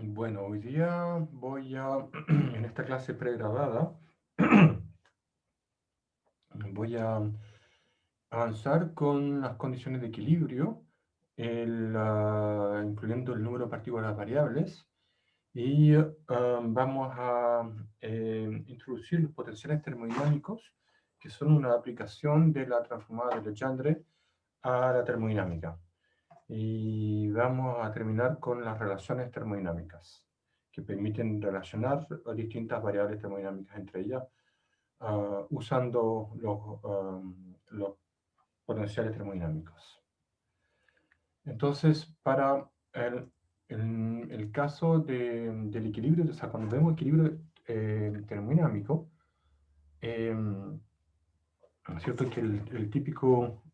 Bueno, hoy día voy a, en esta clase pregrabada, voy a avanzar con las condiciones de equilibrio, incluyendo el número de partículas variables, y vamos a introducir los potenciales termodinámicos, que son una aplicación de la transformada de Legendre a la termodinámica. Y vamos a terminar con las relaciones termodinámicas, que permiten relacionar distintas variables termodinámicas entre ellas, usando los potenciales termodinámicos. Entonces, para el caso del equilibrio, o sea, cuando vemos equilibrio termodinámico, es cierto que el típico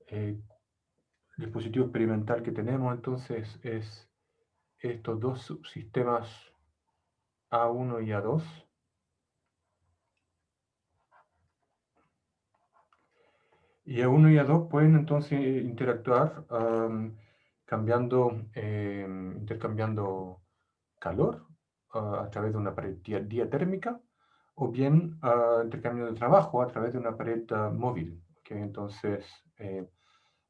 eh, dispositivo experimental que tenemos entonces es estos dos subsistemas A1 y A2. Y A1 y A2 pueden entonces interactuar intercambiando calor a través de una pared diatérmica, o bien intercambio de trabajo a través de una pared móvil. ¿Okay? Entonces,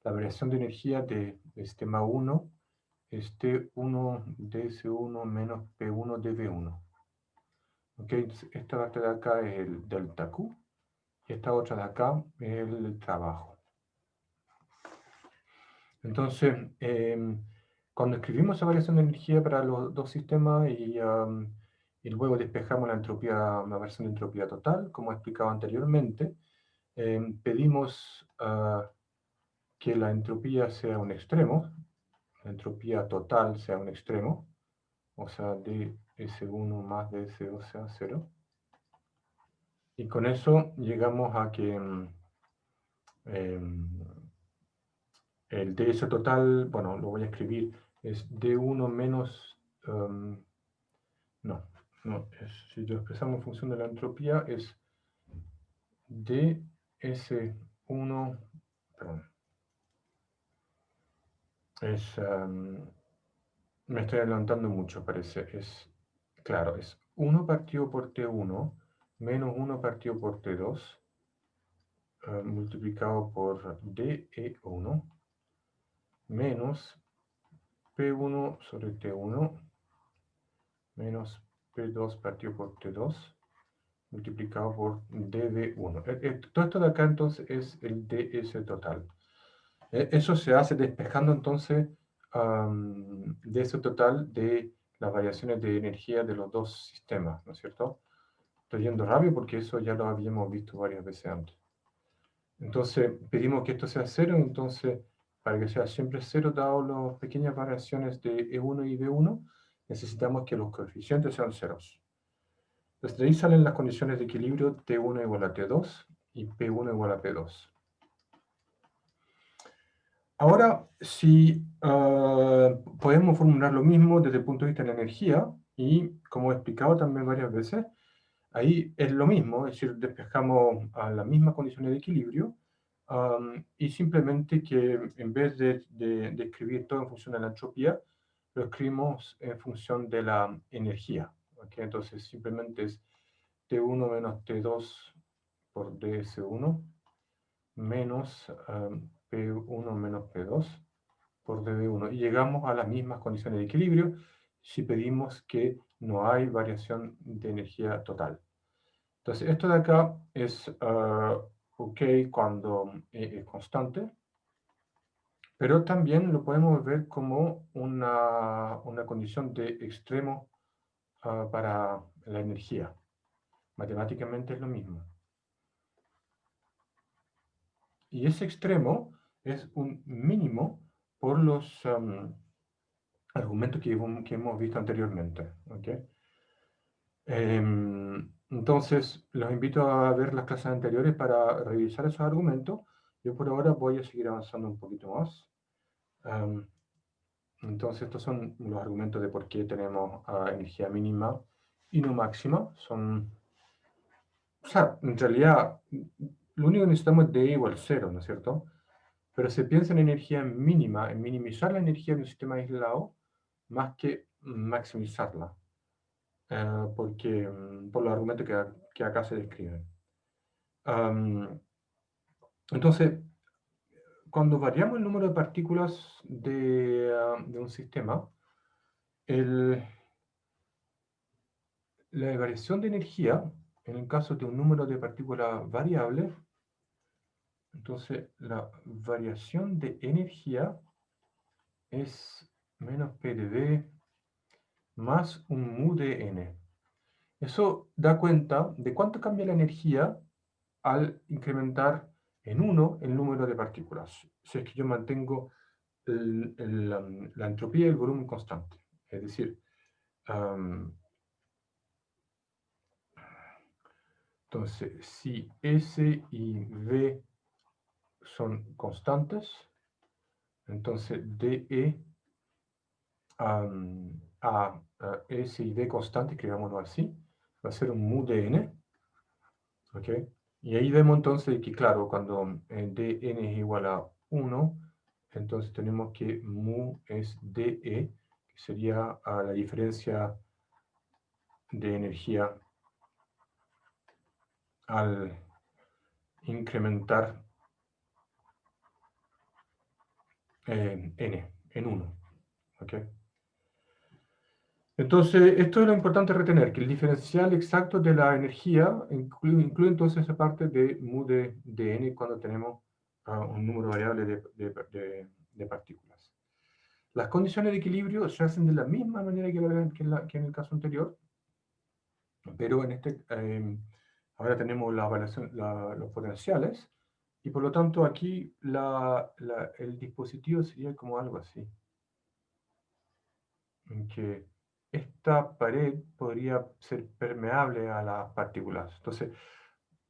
la variación de energía de sistema 1 es T1 ds1 menos P1 dv1. ¿Okay? Esta parte de acá es el delta Q, y esta otra de acá es el trabajo. Entonces, cuando escribimos esa variación de energía para los dos sistemas y luego despejamos la variación de entropía total, como he explicado anteriormente, pedimos que la entropía sea un extremo, la entropía total sea un extremo, o sea, ds1 más ds2 sea 0. Y con eso llegamos a que el ds total, bueno, lo voy a escribir, es d1 menos, si lo expresamos en función de la entropía, es ds1, perdón, me estoy adelantando mucho, parece, claro, es 1 partido por t1 menos 1 partido por t2, multiplicado por dE1 menos P1 sobre T1 menos P2 partido por T2 multiplicado por dV1. Todo esto de acá entonces es el ds total. Eso se hace despejando entonces ds total de las variaciones de energía de los dos sistemas, ¿no es cierto? Estoy yendo rápido porque eso ya lo habíamos visto varias veces antes. Entonces pedimos que esto sea 0, entonces para que sea siempre 0, dado las pequeñas variaciones de E1 y B1, necesitamos que los coeficientes sean ceros. Entonces de ahí salen las condiciones de equilibrio T1 igual a T2 y P1 igual a P2. Ahora, si podemos formular lo mismo desde el punto de vista de la energía, y como he explicado también varias veces, ahí es lo mismo, es decir, despejamos a las mismas condiciones de equilibrio, y simplemente que en vez de escribir todo en función de la entropía, lo escribimos en función de la energía. ¿Okay? Entonces simplemente es T1 menos T2 por ds1 menos P1 menos P2 por dv1. Y llegamos a las mismas condiciones de equilibrio si pedimos que no hay variación de energía total. Entonces, esto de acá es ok cuando es constante, pero también lo podemos ver como una condición de extremo para la energía. Matemáticamente es lo mismo. Y ese extremo es un mínimo por los argumentos que hemos visto anteriormente. ¿Okay? Entonces, los invito a ver las clases anteriores para revisar esos argumentos. Yo por ahora voy a seguir avanzando un poquito más. Entonces, estos son los argumentos de por qué tenemos energía mínima y no máxima. O sea, en realidad, lo único que necesitamos es D igual 0, ¿no es cierto? Pero si piensa en energía mínima, en minimizar la energía de un sistema aislado, más que maximizarla, porque, por los argumentos que acá se describen. Entonces, cuando variamos el número de partículas de un sistema, la variación de energía, en el caso de un número de partículas variable, entonces la variación de energía es menos P de V más un mu de n. Eso da cuenta de cuánto cambia la energía al incrementar en 1 el número de partículas, si es que yo mantengo la entropía y el volumen constante. Es decir, entonces, si S y V son constantes, entonces DE a S y D constante, escribámoslo así, va a ser un mu de n, ¿ok? Y ahí vemos entonces que, claro, cuando dn es igual a 1, entonces tenemos que mu es dE, que sería la diferencia de energía al incrementar n en 1, ¿ok? Entonces, esto es lo importante retener, que el diferencial exacto de la energía incluye entonces esa parte de mu de n cuando tenemos un número variable de partículas. Las condiciones de equilibrio se hacen de la misma manera que en el caso anterior, pero ahora tenemos los potenciales, y por lo tanto aquí el dispositivo sería como algo así, en que esta pared podría ser permeable a las partículas. Entonces,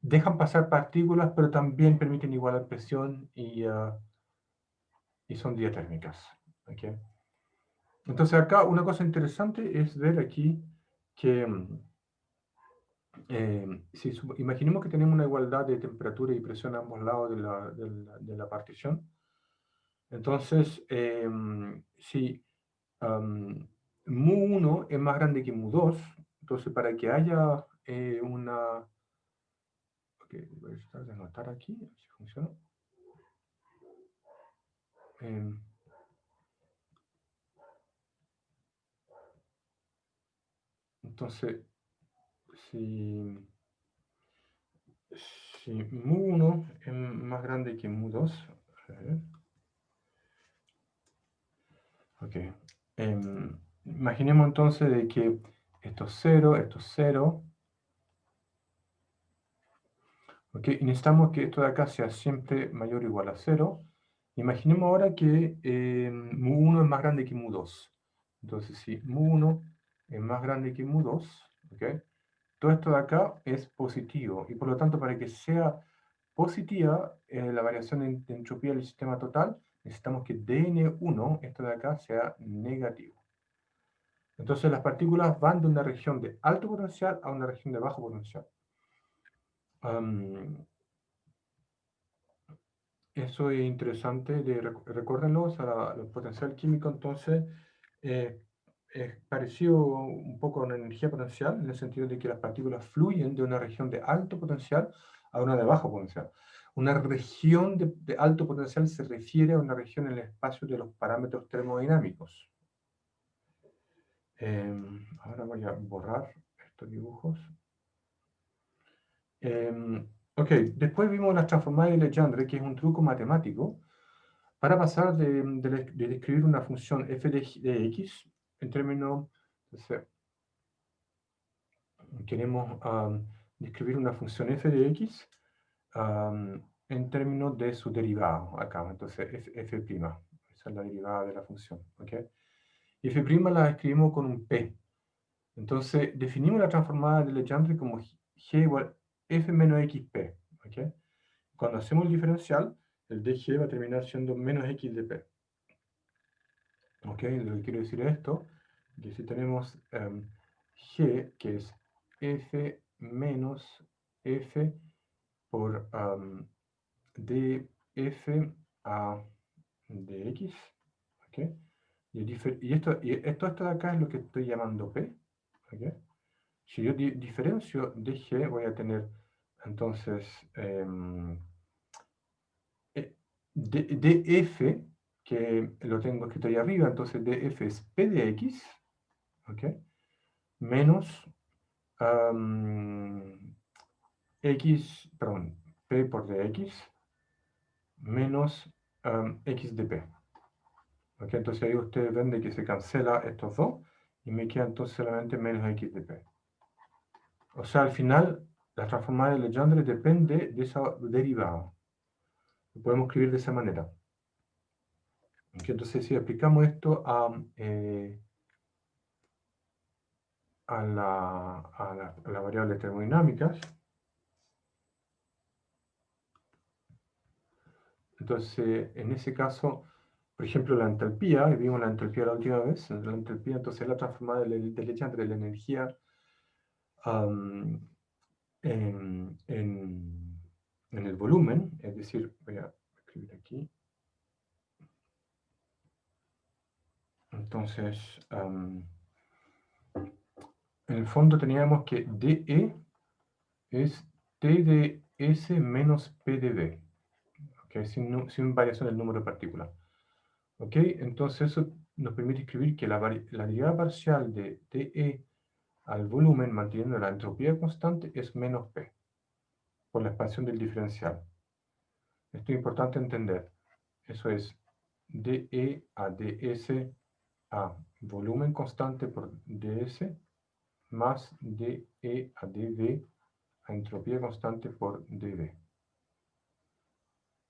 dejan pasar partículas, pero también permiten igualar presión y son diatérmicas. ¿Okay? Entonces, acá una cosa interesante es ver aquí que imaginemos que tenemos una igualdad de temperatura y presión a ambos lados de la partición. Entonces, si mu1 es más grande que mu2, entonces para que haya una... Ok, voy a tratar de anotar aquí, a ver si funciona. Entonces, si, si mu1 es más grande que mu2, a ver. Ok. Imaginemos entonces de que esto es 0, esto es 0. Ok, y necesitamos que esto de acá sea siempre mayor o igual a 0. Imaginemos ahora que mu1 es más grande que mu2. Entonces, si mu1 es más grande que mu2, ¿ok? Todo esto de acá es positivo. Y por lo tanto, para que sea positiva la variación de entropía del sistema total, necesitamos que dn1, esto de acá, sea negativo. Entonces las partículas van de una región de alto potencial a una región de bajo potencial. Eso es interesante, recuérdenlo, o sea, el potencial químico entonces es parecido un poco a una energía potencial, en el sentido de que las partículas fluyen de una región de alto potencial a una de bajo potencial. Una región de alto potencial se refiere a una región en el espacio de los parámetros termodinámicos. Ahora voy a borrar estos dibujos. Ok, después vimos las transformadas de Legendre, que es un truco matemático para pasar de describir una función f de x en términos, entonces, queremos describir una función f de x en términos de su derivado acá, entonces f', esa es la derivada de la función, ¿ok? Y f' la escribimos con un p. Entonces, definimos la transformada de Legendre como g igual f menos xp, ¿ok? Cuando hacemos el diferencial, el dg va a terminar siendo menos x de p. ¿Ok? Lo que quiero decir es esto, que si tenemos g, que es f menos f por df a dx, ¿ok? Esto de acá es lo que estoy llamando P. ¿Ok? Si yo diferencio de G, voy a tener entonces df, que lo tengo escrito ahí arriba, entonces df es P de X, ¿ok? Menos X, perdón, P por dx, menos X de P. ¿Ok? Entonces ahí ustedes ven de que se cancela estos dos, y me queda entonces solamente menos X de P. O sea, al final, la transformada de Legendre depende de esa derivada. Lo podemos escribir de esa manera. ¿Ok? Entonces, si aplicamos esto a la variable termodinámicas, entonces, en ese caso, por ejemplo, la entalpía, y vimos la entalpía la última vez, la entalpía entonces es la transformada de Legendre de la energía en el volumen, es decir, voy a escribir aquí. Entonces, en el fondo teníamos que dE es T de S menos P de V, ¿okay? Sin variación del número de partículas. ¿Ok? Entonces eso nos permite escribir que la derivada parcial de dE al volumen manteniendo la entropía constante es menos P, por la expansión del diferencial. Esto es importante entender. Eso es dE a ds a volumen constante por ds más dE a dV a entropía constante por dV.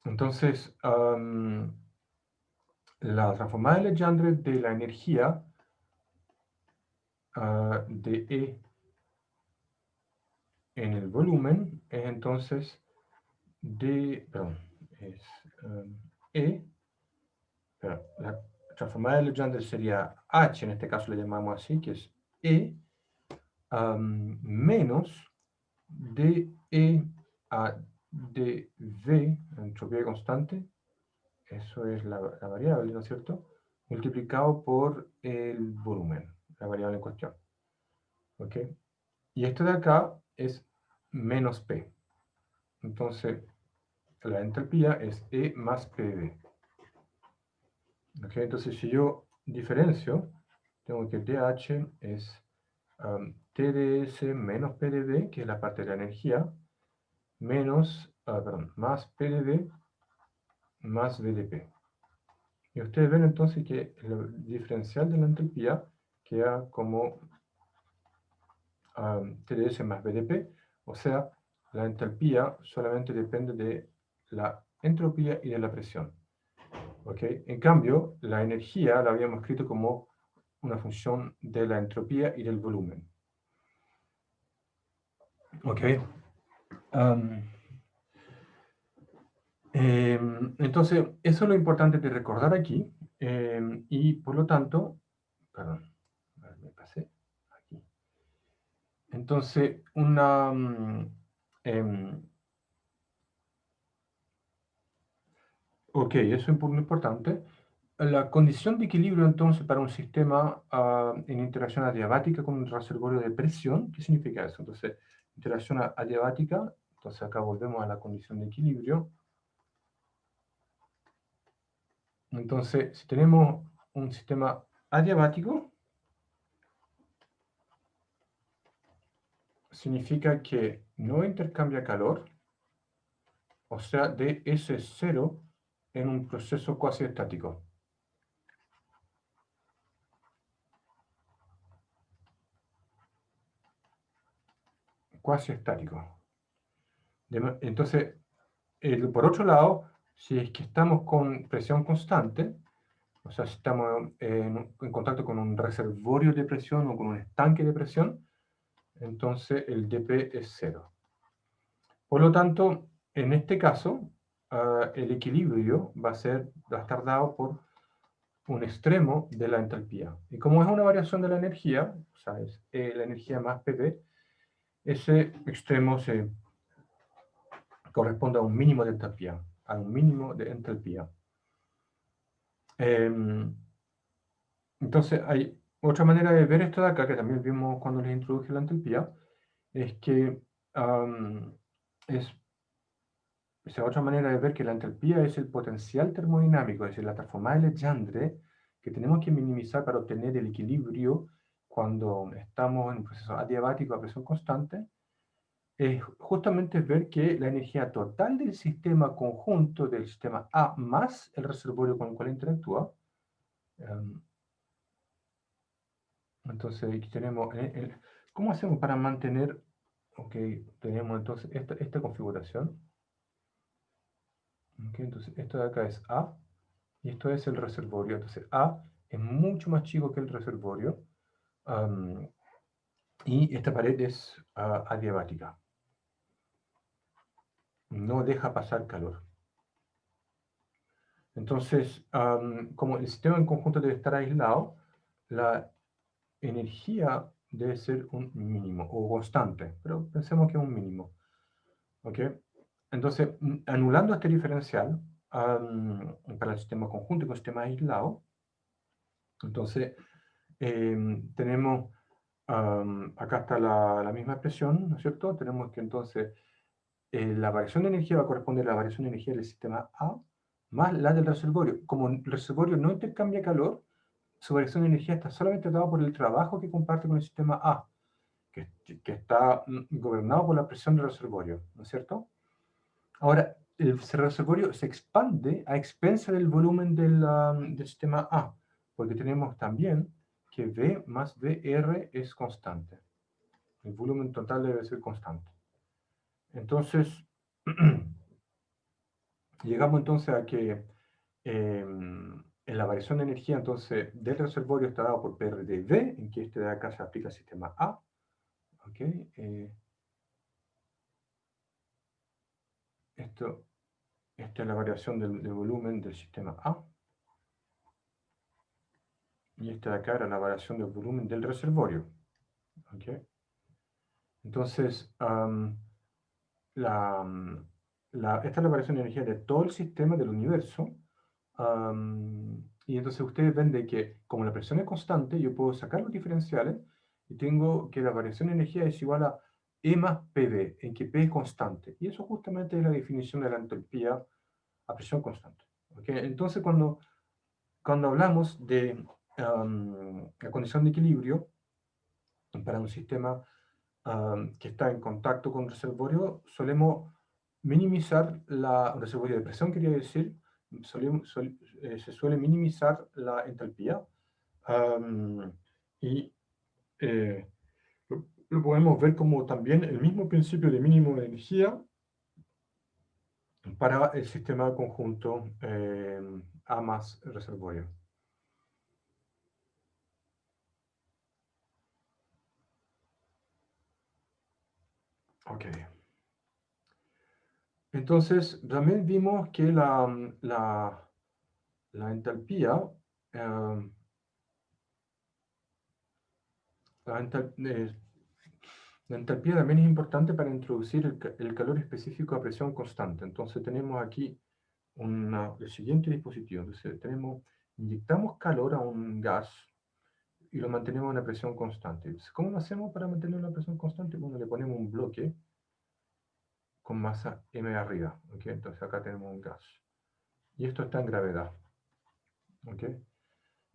Entonces, la transformada de Legendre de la energía de E en el volumen es entonces es E, la transformada de Legendre sería H, en este caso le llamamos así, que es E menos dE a dV, entropía constante, eso es la variable, ¿no es cierto? Multiplicado por el volumen, la variable en cuestión. ¿Ok? Y esto de acá es menos P. Entonces, la entropía es E más PV. ¿Ok? Entonces, si yo diferencio, tengo que dH es TdS menos PdV, que es la parte de la energía, menos, más PdV más VdP. Y ustedes ven entonces que el diferencial de la entropía queda como TdS más VdP, o sea, la entropía solamente depende de la entropía y de la presión. ¿Ok? En cambio, la energía la habíamos escrito como una función de la entropía y del volumen. ¿Ok? Entonces, eso es lo importante de recordar aquí. Y por lo tanto, perdón, me pasé aquí. Entonces, ok, eso es muy importante. La condición de equilibrio, entonces, para un sistema en interacción adiabática con un reservorio de presión, ¿qué significa eso? Entonces, interacción adiabática, entonces acá volvemos a la condición de equilibrio. Entonces, si tenemos un sistema adiabático, significa que no intercambia calor, o sea, ds es cero en un proceso cuasi estático. Cuasi estático. Entonces, por otro lado, si es que estamos con presión constante, o sea, si estamos en contacto con un reservorio de presión o con un estanque de presión, entonces el dP es cero. Por lo tanto, en este caso, el equilibrio va a estar dado por un extremo de la entalpía. Y como es una variación de la energía, o sea, es la energía más PP, ese extremo se corresponde a un mínimo de entalpía, a un mínimo de entalpía. Entonces, hay otra manera de ver esto de acá, que también vimos cuando les introduje la entalpía, es que am, es, esa otra manera de ver que la entalpía es el potencial termodinámico, es decir, la transformada de Legendre, que tenemos que minimizar para obtener el equilibrio cuando estamos en un proceso adiabático a presión constante, es justamente ver que la energía total del sistema conjunto, del sistema A más el reservorio con el cual interactúa, em, entonces aquí tenemos, ¿cómo hacemos para mantener, ok, tenemos entonces esta configuración, ok, entonces esto de acá es A, y esto es el reservorio, entonces A es mucho más chico que el reservorio, am, y esta pared es adiabática, no deja pasar calor. Entonces, como el sistema en conjunto debe estar aislado, la energía debe ser un mínimo o constante, pero pensemos que es un mínimo. ¿Ok? Entonces, anulando este diferencial para el sistema conjunto y con el sistema aislado, entonces tenemos, acá está la misma expresión, ¿no es cierto? Tenemos que entonces la variación de energía va a corresponder a la variación de energía del sistema A más la del reservorio. Como el reservorio no intercambia calor, su variación de energía está solamente dada por el trabajo que comparte con el sistema A, que está gobernado por la presión del reservorio, ¿no es cierto? Ahora, el reservorio se expande a expensa del volumen del sistema A, porque tenemos también que V más VR es constante. El volumen total debe ser constante. Entonces, llegamos entonces a que en la variación de energía entonces del reservorio está dado por PR de V, en que este de acá se aplica al sistema A. ¿Ok? Esto, esta es la variación del volumen del sistema A. Y esta de acá era la variación del volumen del reservorio. ¿Ok? Entonces, la, esta es la variación de energía de todo el sistema del universo. Y entonces ustedes ven de que como la presión es constante, yo puedo sacar los diferenciales y tengo que la variación de energía es igual a E más PV, en que P es constante. Y eso justamente es la definición de la entropía a presión constante. ¿Ok? Entonces, cuando hablamos de la condición de equilibrio para un sistema que está en contacto con un reservorio, solemos minimizar un reservorio de presión, quería decir, se suele minimizar la entalpía. Y eh, lo podemos ver como también el mismo principio de mínimo de energía para el sistema conjunto A más reservorio. Ok. Entonces, también vimos que la entalpía, eh, la, ental- eh, la entalpía también es importante para introducir el calor específico a presión constante. Entonces, tenemos aquí el siguiente dispositivo. Entonces, inyectamos calor a un gas y lo mantenemos a una presión constante. Entonces, ¿cómo lo hacemos para mantener una presión constante? Bueno, le ponemos un bloque con masa m arriba. ¿Ok? Entonces, acá tenemos un gas. Y esto está en gravedad. ¿Ok?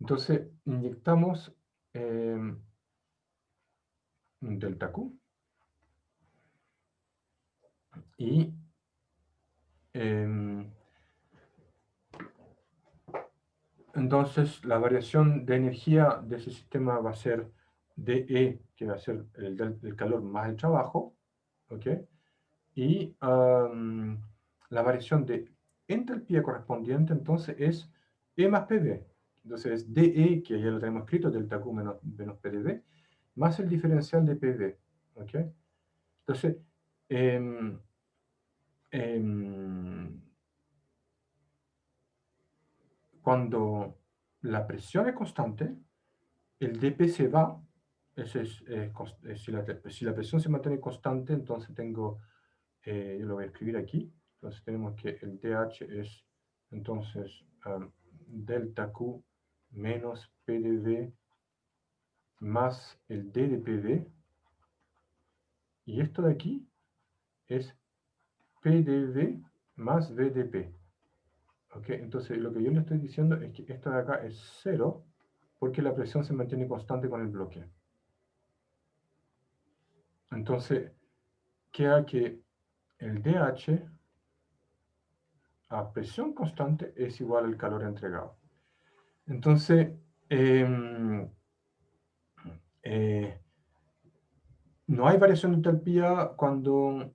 Entonces, inyectamos un delta Q y em, entonces la variación de energía de ese sistema va a ser dE, que va a ser el calor más el trabajo, ¿ok? Y la variación de entalpía correspondiente entonces es E más PV. Entonces es dE, que ya lo tenemos escrito, delta Q menos PdV, más el diferencial de PV, ¿ok? Entonces, em, em, cuando la presión es constante, el dP se va. Si la presión se mantiene constante, entonces yo lo voy a escribir aquí. Entonces tenemos que el dH es entonces delta Q menos P de V más el D de PV. Y esto de aquí es P de V más V de P. ¿Ok? Entonces lo que yo le estoy diciendo es que esto de acá es 0 porque la presión se mantiene constante con el bloque. Entonces queda que el DH a presión constante es igual al calor entregado. Entonces, no hay variación de entalpía cuando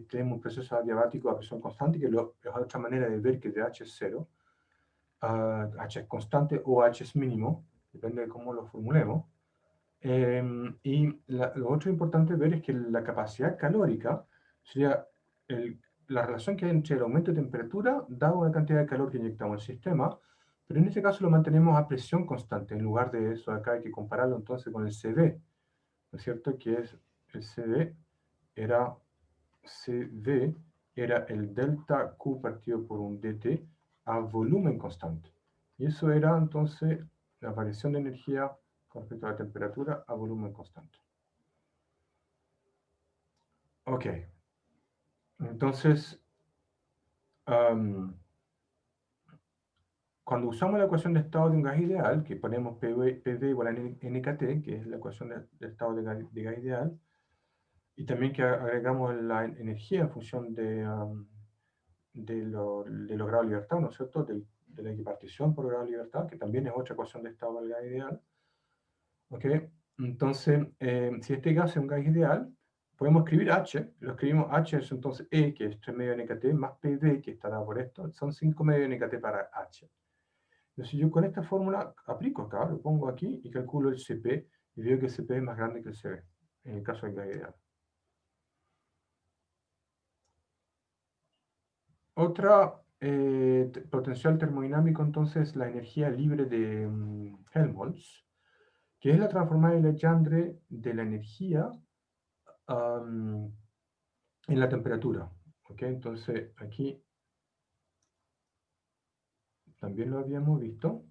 tenemos un proceso adiabático a presión constante, que es otra manera de ver que DH es 0. H es constante o H es mínimo, depende de cómo lo formulemos. Y lo otro importante ver es que la capacidad calórica sería la relación que hay entre el aumento de temperatura dado una cantidad de calor que inyectamos al sistema, pero en este caso lo mantenemos a presión constante. En lugar de eso, acá hay que compararlo entonces con el CV, ¿no es cierto? Que es el CV era el delta Q partido por un DT a volumen constante. Y eso era entonces la variación de energía con respecto a la temperatura a volumen constante. Ok, entonces, cuando usamos la ecuación de estado de un gas ideal, que ponemos PV igual a NKT, que es la ecuación de estado de gas ideal, y también que agregamos la energía en función de los grados de libertad, ¿no es cierto?, de la equipartición por grado de libertad, que también es otra ecuación de estado del gas ideal. ¿Ok? Entonces, si este gas es un gas ideal, podemos escribir H, lo escribimos H es entonces E, que es 3 medio NKT, más PV, que está dado por esto, son 5 medio NKT para H. Entonces yo con esta fórmula aplico acá, lo pongo aquí y calculo el CP, y veo que el CP es más grande que el CB, en el caso del gas ideal. Otra potencial termodinámico, entonces, la energía libre de Helmholtz, que es la transformada de Legendre de la energía en la temperatura. ¿Ok? Entonces, aquí también lo habíamos visto.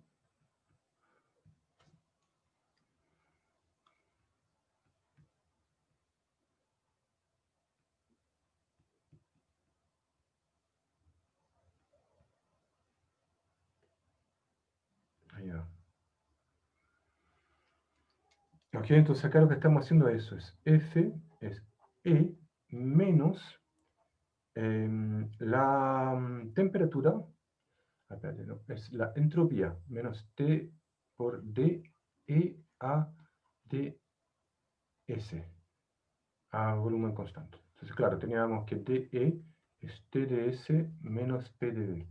Allá. Ok, entonces acá lo que estamos haciendo eso es F es E menos la temperatura, espérate, no, es la entropía, menos T por D E a D S a volumen constante. Entonces, claro, teníamos que DE es TdS menos PdV.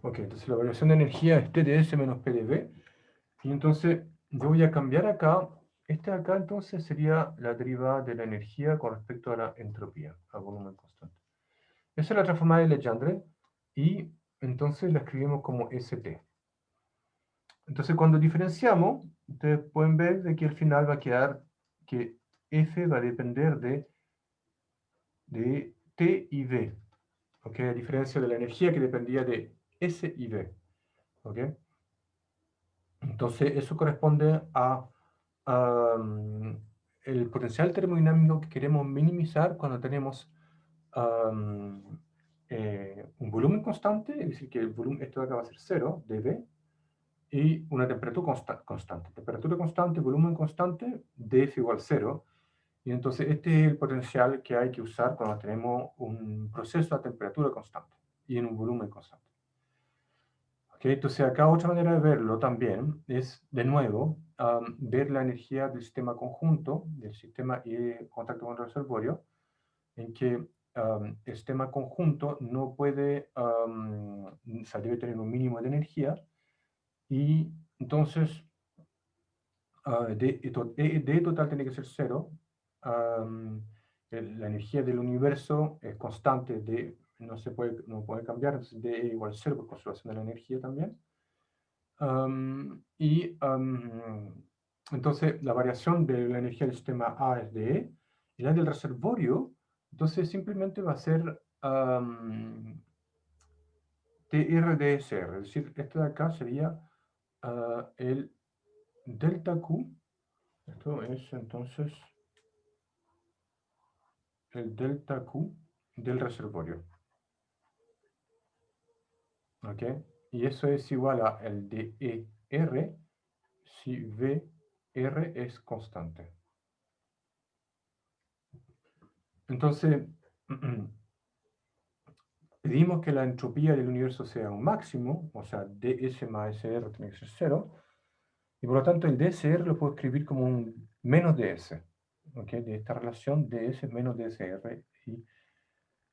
Ok, entonces la variación de energía es TdS menos PdV. Y entonces yo voy a cambiar acá. Este de acá entonces sería la derivada de la energía con respecto a la entropía, a volumen constante. Esa es la transformada de Legendre y entonces la escribimos como ST. Entonces cuando diferenciamos, ustedes pueden ver de que al final va a quedar que F va a depender de T y V. ¿Ok? A diferencia de la energía que dependía de S y V. ¿Ok? Entonces eso corresponde a el potencial termodinámico que queremos minimizar cuando tenemos un volumen constante, es decir, que el volumen, esto de acá va a ser 0, dV, y una temperatura constante. Temperatura constante, volumen constante, dF igual 0. Y entonces este es el potencial que hay que usar cuando tenemos un proceso a temperatura constante y en un volumen constante. ¿Okay? Entonces acá otra manera de verlo también es, de nuevo, ver la energía del sistema conjunto, del sistema y contacto con el reservorio, en que el sistema conjunto no puede, debe tener un mínimo de energía, y entonces D total tiene que ser 0. La energía del universo es constante, no puede cambiar, entonces D igual 0 por conservación de la energía también. Y entonces la variación de la energía del sistema A es de E, y la del reservorio, entonces simplemente va a ser TRDSR, es decir, esto de acá sería el delta Q, esto es entonces el delta Q del reservorio, ¿ok? Y eso es igual a el DER si VR es constante. Entonces, pedimos que la entropía del universo sea un máximo, o sea, ds más SR tiene que ser 0, y por lo tanto el DSR lo puedo escribir como un menos ds, ¿ok? De esta relación ds menos dsr, y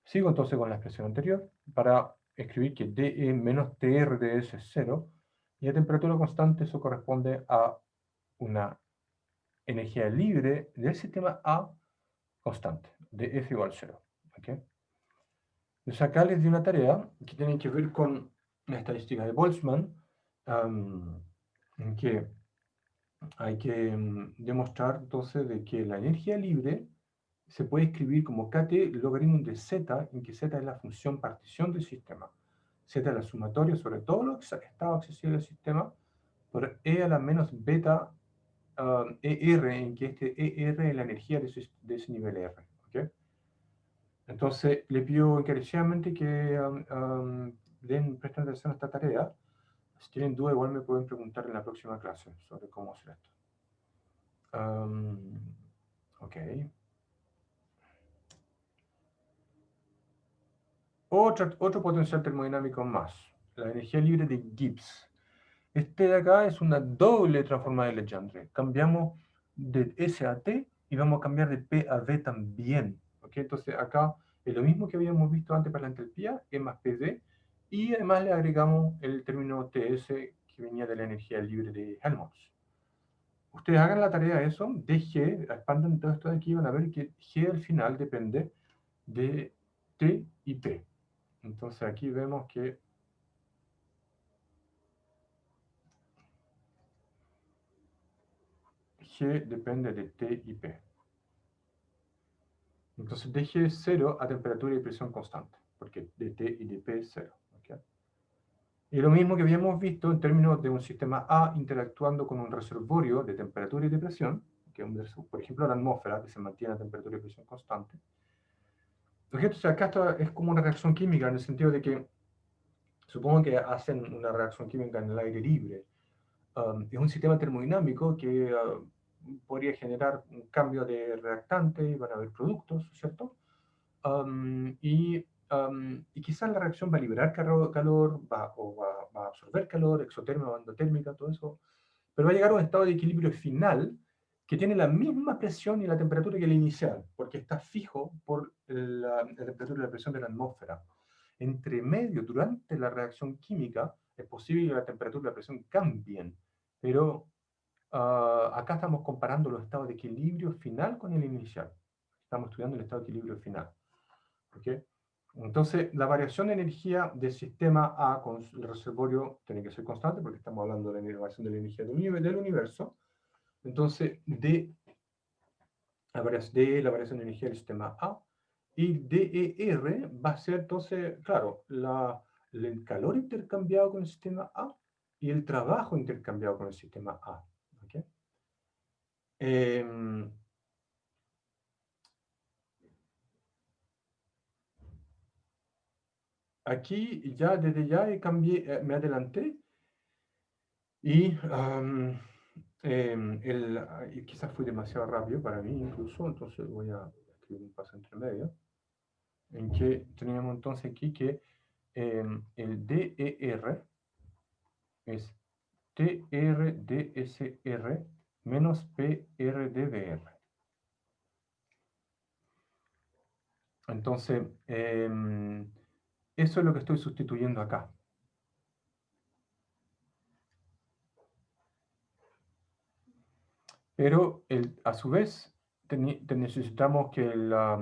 sigo entonces con la expresión anterior para escribir que dE menos TR ds es 0, y a temperatura constante eso corresponde a una energía libre del sistema A constante, de F igual 0, ¿ok? Entonces acá les di una tarea que tiene que ver con la estadística de Boltzmann, en que hay que demostrar entonces de que la energía libre se puede escribir como kt logaritmo de z, en que z es la función partición del sistema. Z es la sumatoria sobre todos los estados accesibles del sistema por e a la menos beta ER, en que este ER es la energía de ese nivel R. ¿Okay? Entonces, le pido encarecidamente que presten atención a esta tarea. Si tienen duda, igual me pueden preguntar en la próxima clase sobre cómo hacer esto. Ok. Otro potencial termodinámico más, la energía libre de Gibbs. Este de acá es una doble transformada de Legendre. Cambiamos de S a T y vamos a cambiar de P a V también. ¿Okay? Entonces acá es lo mismo que habíamos visto antes para la entropía, E más PD, y además le agregamos el término TS que venía de la energía libre de Helmholtz. Ustedes hagan la tarea de eso, de G, expandan todo esto de aquí, van a ver que G al final depende de T y P. Entonces aquí vemos que G depende de T y P. Entonces de G es 0 a temperatura y presión constante, porque de T y de P es 0. ¿Okay? Y lo mismo que habíamos visto en términos de un sistema A interactuando con un reservorio de temperatura y de presión, que es, por ejemplo, la atmósfera, que se mantiene a temperatura y presión constante. Entonces acá es como una reacción química, en el sentido de que supongo que hacen una reacción química en el aire libre. Es un sistema termodinámico que podría generar un cambio de reactante y van a haber productos, ¿cierto? Y quizás la reacción va a liberar calor, va a absorber calor, exotermia o endotérmica, todo eso, pero va a llegar a un estado de equilibrio final que tiene la misma presión y la temperatura que el inicial, porque está fijo por la temperatura y la presión de la atmósfera. Entre medio, durante la reacción química, es posible que la temperatura y la presión cambien, pero acá estamos comparando los estados de equilibrio final con el inicial. Estamos estudiando el estado de equilibrio final. ¿Okay? Entonces, la variación de energía del sistema A con el reservorio tiene que ser constante, porque estamos hablando de la variación de la energía del universo. Entonces, de la variación de energía del sistema A, y DER va a ser, entonces, claro, el calor intercambiado con el sistema A y el trabajo intercambiado con el sistema A. ¿Okay? Aquí ya, desde ya me adelanté y quizás fui demasiado rápido para mí incluso, entonces voy a escribir un paso entre medio, en que teníamos entonces aquí que el DER es TRDSR menos PRDBR. Entonces, eso es lo que estoy sustituyendo acá. Pero a su vez necesitamos que la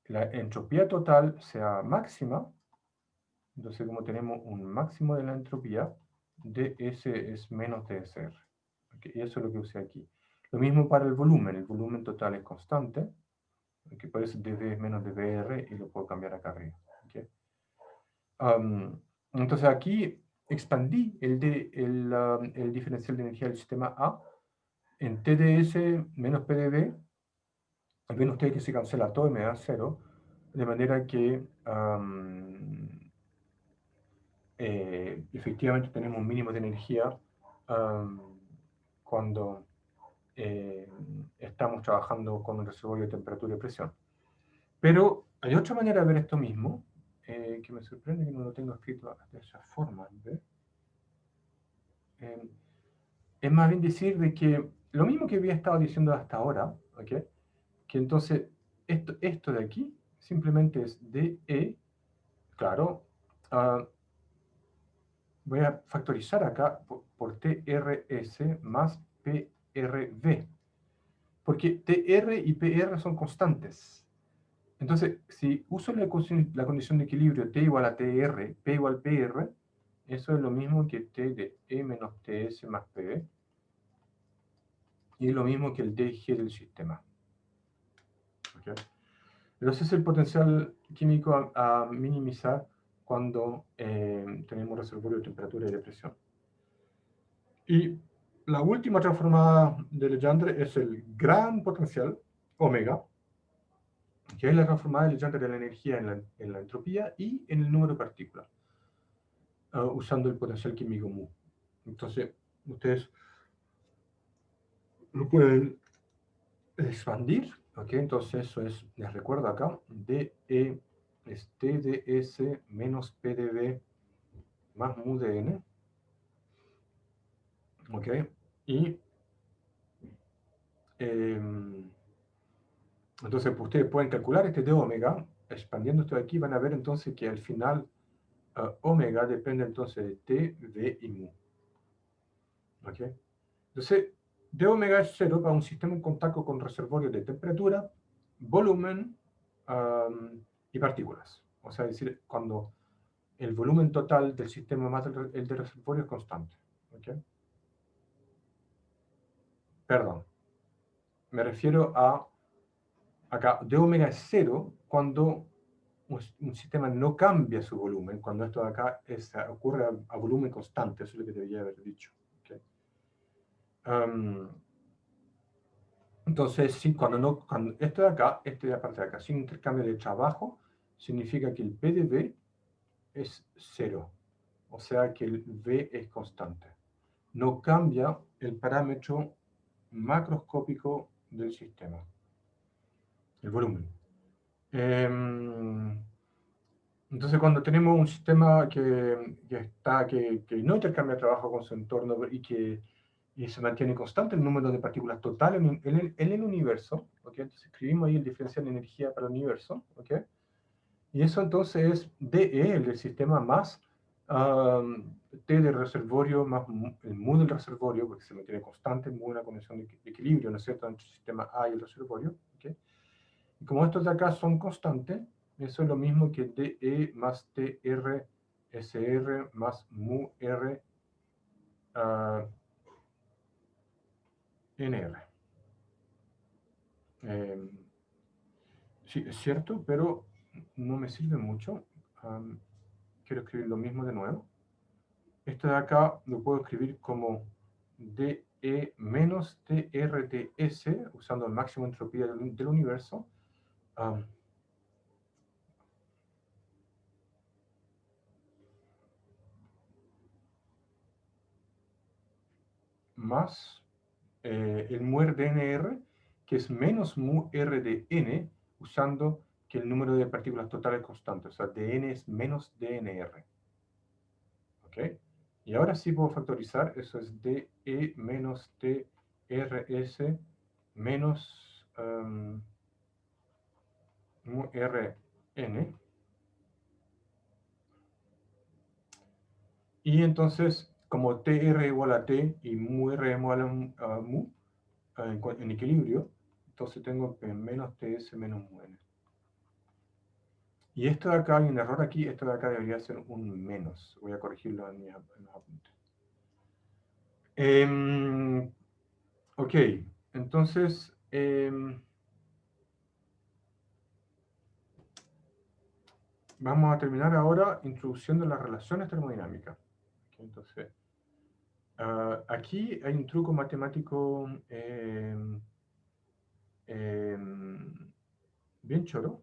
entropía total sea máxima. Entonces, como tenemos un máximo de la entropía, ds es menos dsr. ¿Ok? Y eso es lo que usé aquí. Lo mismo para el volumen total es constante, que por eso dv es menos dvr y lo puedo cambiar acá arriba. ¿Ok? Entonces aquí expandí el diferencial de energía del sistema A en TDS menos PdV. Ven ustedes que se cancela todo y me da 0, de manera que efectivamente tenemos un mínimo de energía cuando estamos trabajando con un reservorio de temperatura y presión. Pero hay otra manera de ver esto mismo, que me sorprende que no lo tengo escrito de esa forma. Es más bien decir de que lo mismo que había estado diciendo hasta ahora, ¿ok? Que entonces esto de aquí simplemente es DE, claro, voy a factorizar acá por TRS más PRV, porque TR y PR son constantes. Entonces, si uso la condición de equilibrio T igual a TR, P igual a PR, eso es lo mismo que T de E menos TS más PV, y es lo mismo que el dG del sistema. ¿Okay? Entonces, el potencial químico a minimizar cuando tenemos reservorio de temperatura y de presión. Y la última transformada de Legendre es el gran potencial, omega, que es la transformada de Legendre de la energía en la entropía y en el número de partículas, usando el potencial químico mu. Entonces, ustedes lo pueden expandir, ¿ok? Entonces eso es, les recuerdo acá, DE es TdS menos PdV más mu de n, ¿ok? Y entonces pues, ustedes pueden calcular este de omega, expandiendo esto de aquí, van a ver entonces que al final omega depende entonces de T, V y mu. ¿Ok? Entonces, de omega es 0 para un sistema en contacto con reservorios de temperatura, volumen y partículas. O sea, es decir, cuando el volumen total del sistema más el de reservorio es constante. ¿Ok? Perdón. Me refiero a, acá, de omega es 0 cuando un sistema no cambia su volumen, cuando esto de acá ocurre a volumen constante, eso es lo que debería haber dicho. ¿Okay? Entonces, sí, cuando esto de acá, este de la parte de acá, sin intercambio de trabajo, significa que el P de V es 0, o sea que el V es constante. No cambia el parámetro macroscópico del sistema, el volumen. Entonces, cuando tenemos un sistema que no intercambia trabajo con su entorno y se mantiene constante el número de partículas total en el universo, ¿okay? Entonces escribimos ahí el diferencial de energía para el universo, ¿okay? Y eso entonces es DE, el del sistema, más T del reservorio, más el mu del reservorio, porque se mantiene constante, mu una condición de equilibrio, ¿no es cierto?, entre el sistema A y el reservorio, ¿okay? Y como estos de acá son constantes, eso es lo mismo que DE más TR SR más mu R NR. Sí, es cierto, pero no me sirve mucho. Quiero escribir lo mismo de nuevo. Esto de acá lo puedo escribir como DE menos TRTS, usando el máximo entropía del universo. Más el mu r de NR, que es menos mu r de n, usando que el número de partículas totales es constante. O sea, dn es menos dnr. ¿Ok? Y ahora sí puedo factorizar. Eso es de menos trs menos mu rn. Y entonces, como tr igual a t y mu r igual a mu, en equilibrio, entonces tengo menos ts menos mu n. Y esto de acá, hay un error aquí, esto de acá debería ser un menos. Voy a corregirlo en los apuntes. Ok, entonces vamos a terminar ahora introduciendo las relaciones termodinámicas. Ok, entonces, aquí hay un truco matemático bien choro,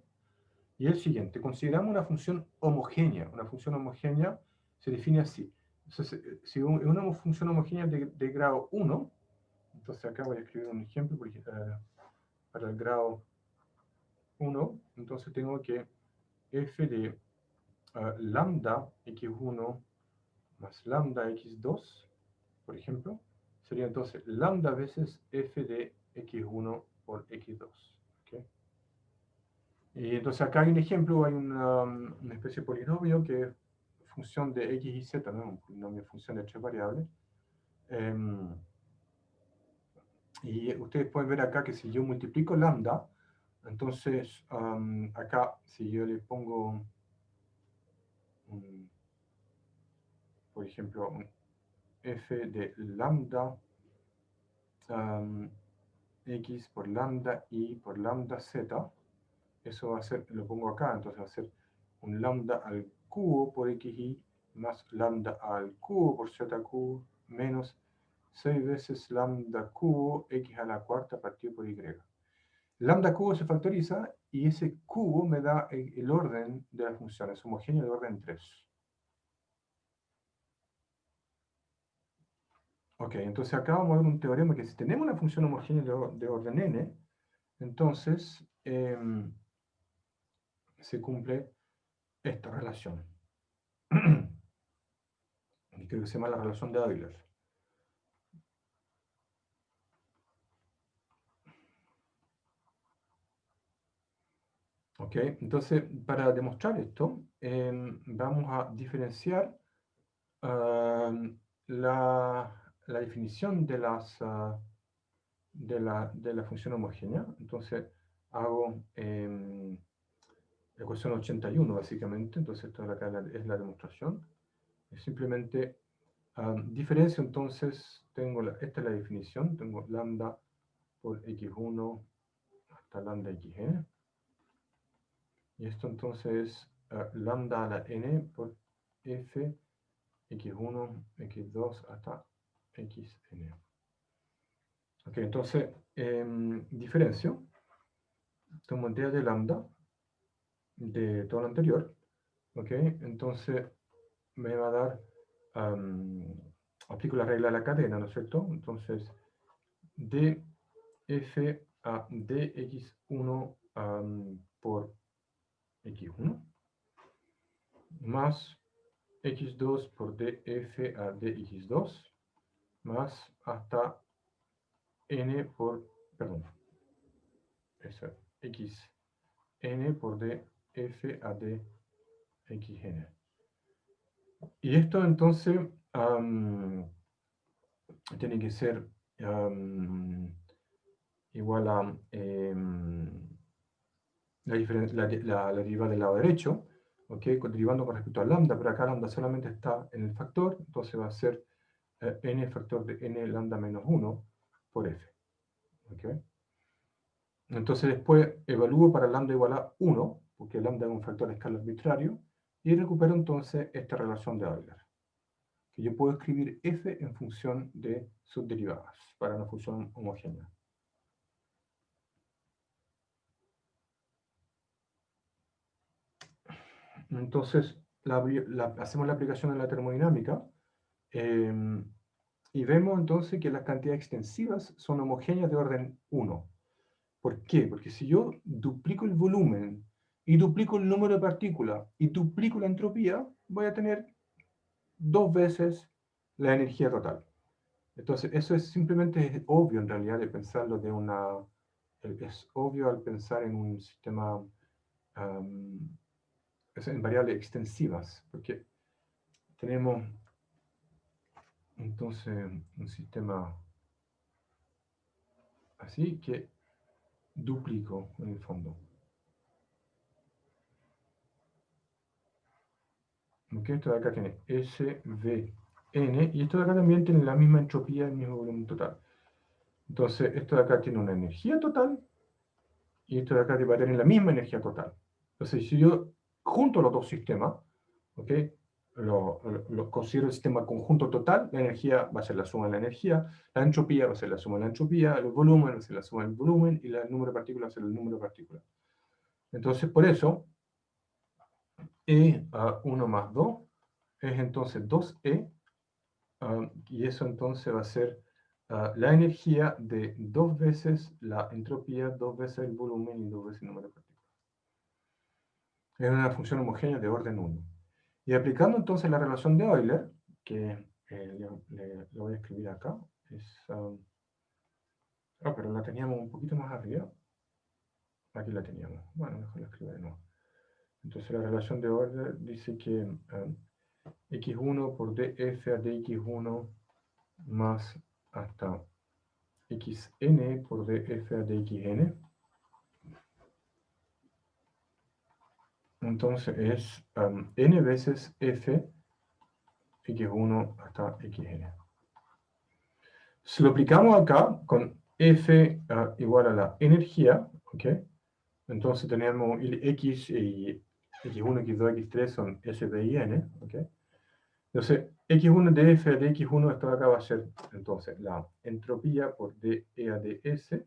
y es el siguiente. Consideramos una función homogénea. Una función homogénea se define así. Entonces, si es una función homogénea de grado 1, entonces acá voy a escribir un ejemplo para el grado 1, entonces tengo que f de lambda x1 más lambda x2, por ejemplo, sería entonces lambda veces f de x1 por x2. ¿Okay? Y entonces acá hay un ejemplo, hay una especie de polinomio que es función de x y z, ¿no? Un polinomio función de tres variables. Y ustedes pueden ver acá que si yo multiplico lambda, entonces acá si yo le pongo, por ejemplo, un f de lambda x por lambda y por lambda z, eso va a ser, lo pongo acá, entonces va a ser un lambda al cubo por xy más lambda al cubo por z cubo menos 6 veces lambda cubo x a la cuarta partido por y. Lambda cubo se factoriza y ese cubo me da el orden de la función, es homogéneo de orden 3. Ok, entonces acá vamos a ver un teorema que si tenemos una función homogénea de orden n, entonces se cumple esta relación. Y creo que se llama la relación de Euler. Ok, entonces para demostrar esto, vamos a diferenciar la definición de de la función homogénea. Entonces hago la ecuación 81 básicamente, entonces esto acá es la demostración. Es simplemente diferencio, entonces tengo esta es la definición, tengo lambda por x1 hasta lambda xn. Y esto entonces es lambda a la n por f x1, x2 hasta xn. Ok, entonces diferencio, tomo d de lambda de todo lo anterior, ok, entonces me va a dar, aplico la regla de la cadena, ¿no es cierto? Entonces, df a dx1 por x1 más x2 por df a dx2 más hasta n por, perdón, eso, x n por df a dxn. Y esto entonces tiene que ser igual a la derivada del lado derecho, ¿ok? Derivando con respecto a lambda, pero acá lambda solamente está en el factor, entonces va a ser n factor de n lambda menos 1 por f. ¿Ok? Entonces después evalúo para lambda igual a 1, porque lambda es un factor de escala arbitrario, y recupero entonces esta relación de Euler, que yo puedo escribir f en función de sus derivadas para una función homogénea. Entonces hacemos la aplicación en la termodinámica y vemos entonces que las cantidades extensivas son homogéneas de orden 1. ¿Por qué? Porque si yo duplico el volumen y duplico el número de partículas y duplico la entropía, voy a tener 2 veces la energía total. Entonces, eso es simplemente obvio en realidad de pensarlo es obvio al pensar en un sistema, en variables extensivas, porque tenemos entonces un sistema así que duplico en el fondo. ¿Ok? Esto de acá tiene SVN y esto de acá también tiene la misma entropía, el mismo volumen total. Entonces, esto de acá tiene una energía total y esto de acá va a tener la misma energía total. Entonces, si yo junto los dos sistemas, ¿ok? Lo considero el sistema conjunto total, la energía va a ser la suma de la energía, la entropía va a ser la suma de la entropía, el volumen va a ser la suma del volumen y el número de partículas va a ser el número de partículas. Entonces, por eso, E1 más 2 es entonces 2E, y eso entonces va a ser la energía de 2 veces la entropía, 2 veces el volumen y 2 veces el número de partículas. Es una función homogénea de orden 1. Y aplicando entonces la relación de Euler, que le voy a escribir acá, pero la teníamos un poquito más arriba. Aquí la teníamos. Bueno, mejor la escribo de nuevo. Entonces la relación de Euler dice que x1 por df a dx1 más hasta xn por df a dxn. Entonces es n veces f x1 hasta xn. Si lo aplicamos acá con f igual a la energía, ¿ok? Entonces tenemos x y x1, x2, x3 son s, d y n, ¿ok? Entonces, x1 de f a dx1, esto de acá va a ser entonces la entropía por d e a ds,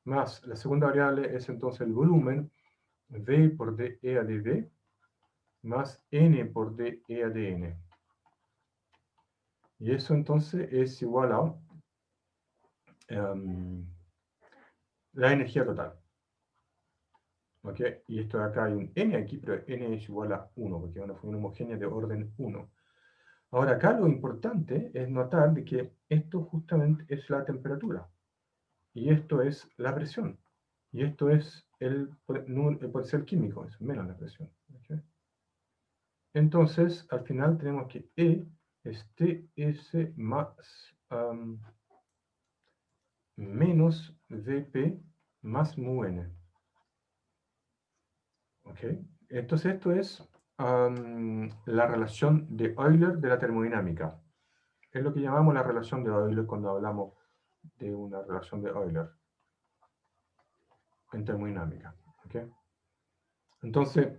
más la segunda variable es entonces el volumen, v por d e a dv, más n por d e a dn. Y eso entonces es igual a la energía total. ¿Ok? Y esto de acá hay un n aquí, pero n es igual a 1, porque es una función homogénea de orden 1. Ahora acá lo importante es notar de que esto justamente es la temperatura. Y esto es la presión. Y esto es el potencial químico, es menos la presión. ¿Ok? Entonces, al final tenemos que E es Ts más menos Vp más mu n. ¿Ok? Entonces esto es la relación de Euler de la termodinámica. Es lo que llamamos la relación de Euler cuando hablamos de una relación de Euler en termodinámica. ¿Ok? Entonces,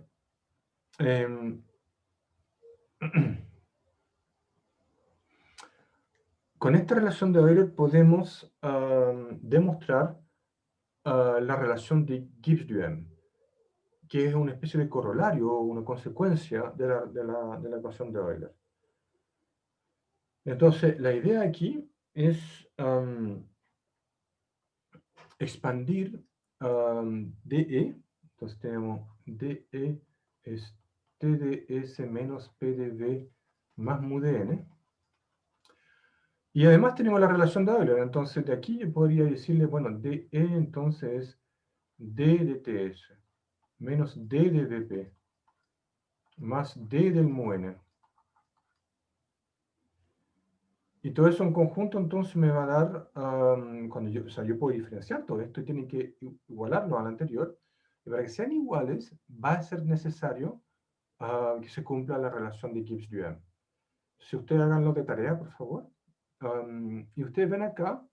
con esta relación de Euler podemos demostrar la relación de Gibbs-Duhem, que es una especie de corolario o una consecuencia de la ecuación de Euler. Entonces, la idea aquí es expandir dE. Entonces tenemos dE es TdS menos PdV más mu dn. Y además tenemos la relación de Euler. Entonces de aquí yo podría decirle, bueno, dE entonces es d de Ts menos d de Vp más d del mu n. Y todo eso en conjunto entonces me va a dar, cuando yo, o sea, yo puedo diferenciar todo esto y tiene que igualarlo al anterior. Y para que sean iguales va a ser necesario que se cumpla la relación de Gibbs-Duhem. Si ustedes háganlo de tarea, por favor. Y ustedes ven acá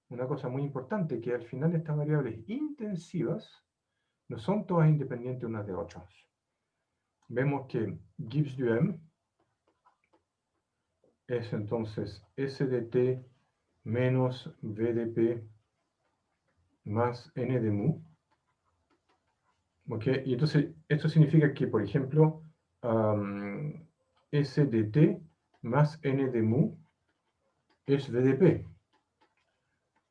una cosa muy importante, que al final estas variables intensivas no son todas independientes unas de otras. Vemos que Gibbs-Duhem es entonces S de t menos V de p más n de mu. ¿Ok? Y entonces esto significa que, por ejemplo, S de t más n de mu es V de p.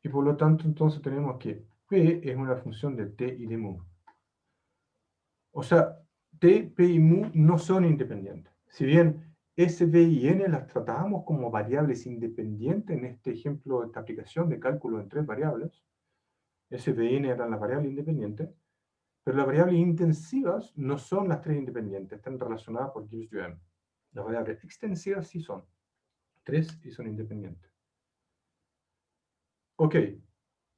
Y por lo tanto, entonces tenemos que p es una función de t y de mu. O sea, t, p y mu no son independientes. Si bien S, V y n las tratábamos como variables independientes en este ejemplo, esta aplicación de cálculo en 3 variables, S, V y n eran las variables independientes, pero las variables intensivas no son las 3 independientes, están relacionadas por Gibbs-Duhem. Las variables extensivas sí son 3 y son independientes. Ok,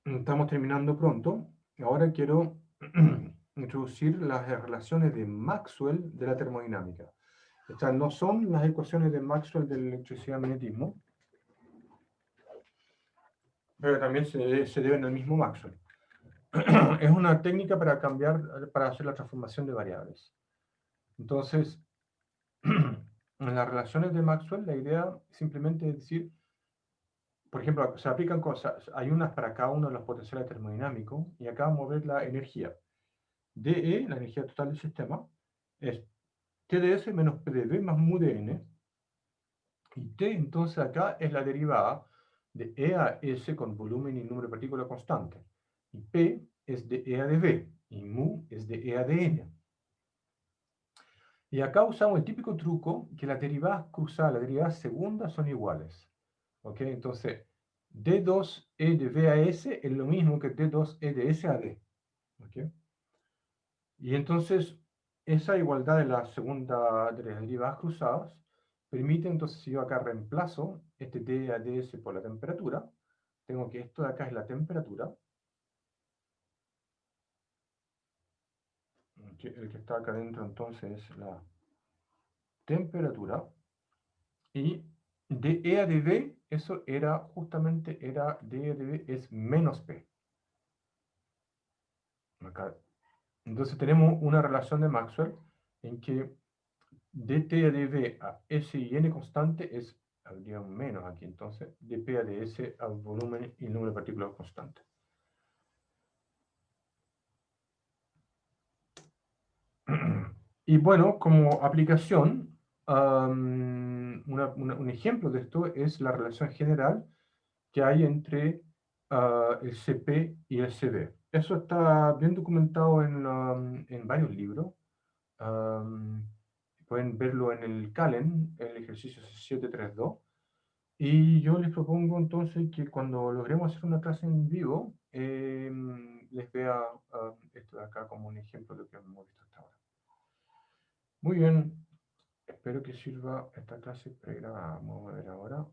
estamos terminando pronto. Ahora quiero introducir las relaciones de Maxwell de la termodinámica. Estas no son las ecuaciones de Maxwell de la electricidad y magnetismo, pero también se deben al mismo Maxwell. Es una técnica para cambiar, para hacer la transformación de variables. Entonces, en las relaciones de Maxwell, la idea simplemente es decir, por ejemplo, se aplican cosas, hay unas para cada uno de los potenciales termodinámicos, y acá vamos a ver la energía. dE, la energía total del sistema, es TdS menos PdV más mu de n, y T entonces acá es la derivada de E a S con volumen y número de partículas constante, y P es de E a de V, y mu es de E a de n. Y acá usamos el típico truco que las derivadas cruzadas, las derivadas segundas son iguales. ¿Ok? Entonces, D2E de V a S es lo mismo que D2E de S a D. ¿Ok? Y entonces, esa igualdad de la segunda de las derivadas cruzadas permite, entonces, si yo acá reemplazo este D a ds por la temperatura, tengo que esto de acá es la temperatura, ¿ok? El que está acá dentro entonces es la temperatura, y de E a de B, eso era justamente, era de E a de B es menos P. Acá. Entonces tenemos una relación de Maxwell en que dt a dv a S y n constante es, habría un menos aquí, entonces, dp a ds al volumen y el número de partículas constante. Y bueno, como aplicación, un ejemplo de esto es la relación general que hay entre el CP y el CB. Eso está bien documentado en varios libros. Um, Pueden verlo en el Calen, el ejercicio 732. Y yo les propongo entonces que cuando logremos hacer una clase en vivo, les vea esto de acá como un ejemplo de lo que hemos visto hasta ahora. Muy bien, espero que sirva esta clase pregrabada. Vamos a ver ahora.